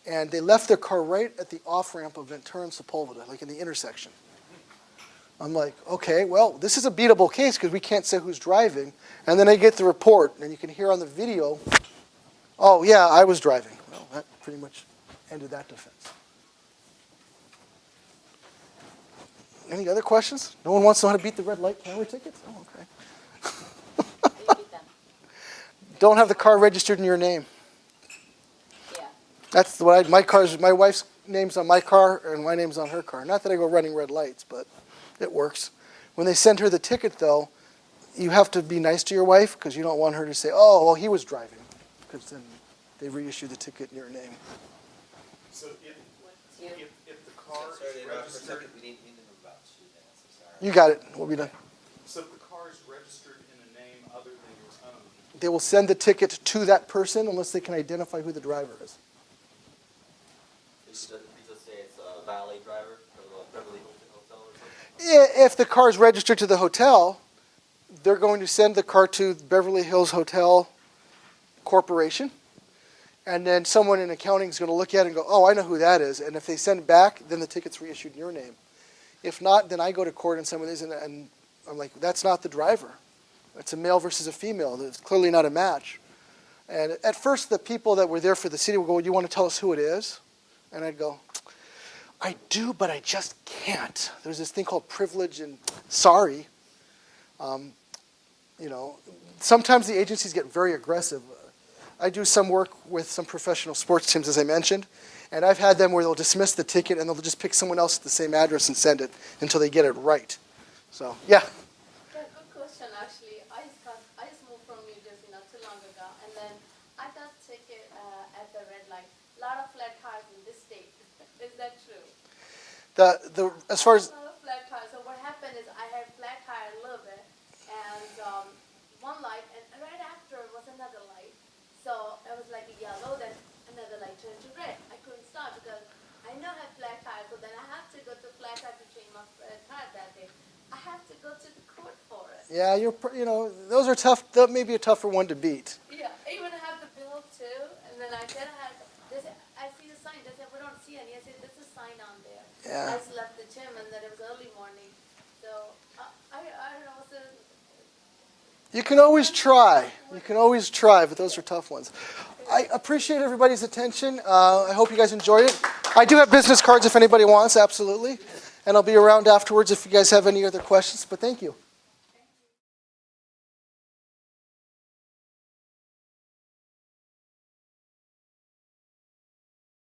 And they left their car right at the off-ramp of Ventura and Sepulveda, like in the intersection. I'm like, okay, well, this is a beatable case because we can't say who's driving. And then I get the report, and you can hear on the video, oh, yeah, I was driving. Well, that pretty much ended that defense. Any other questions? No one wants to know how to beat the red light camera tickets? Oh, okay. Don't have the car registered in your name. Yeah. That's what my wife's name's on my car, and my name's on her car. Not that I go running red lights, but it works. When they send her the ticket, though, you have to be nice to your wife because you don't want her to say, oh, well, he was driving, because then they reissue the ticket in your name. So if the car is registered, we need them about 2 minutes, I'm sorry. You got it. We'll be done. so if the car is registered in a name other than your own, They will send the ticket to that person unless they can identify who the driver is. just say it's a valet driver for the Beverly Hilton Hotel or something? If the car is registered to the hotel, they're going to send the car to Beverly Hills Hotel Corporation, and then someone in accounting is going to look at it and go, oh, I know who that is. And if they send it back, then the ticket's reissued in your name. If not, then I go to court and someone is, and I'm like, that's not the driver. It's a male versus a female. It's clearly not a match. And at first, the people that were there for the city would go, you want to tell us who it is? And I'd go, I do, but I just can't. There's this thing called privilege and sorry. You know, sometimes the agencies get very aggressive. I do some work with some professional sports teams, as I mentioned, and I've had them where they'll dismiss the ticket and they'll just pick someone else at the same address and send it until they get it right. So, yeah. Yeah, good question, actually. I just moved from New Jersey not too long ago, and then I got a ticket at the red light. A lot of flat tires in this state. Is that true? As far as A lot of flat tires. So what happened is I had flat tire a little bit, and one light, and right after was another light. So it was like a yellow, then another light turned to red. I couldn't stop because I know I have flat tires, so then I have to go to flat tire to change my tire that day. I have to go to the court for it. yeah, you know, those are tough. That may be a tougher one to beat. Yeah, even I have the bill too, and then I said I see the sign. They said we don't see any. I said there's a sign on there. Yeah. I just left the gym, and then it was early morning, so I don't know. So You can always try. You can always try, but those are tough ones. I appreciate everybody's attention. I hope you guys enjoyed it. I do have business cards if anybody wants, absolutely. And I'll be around afterwards if you guys have any other questions, but thank you.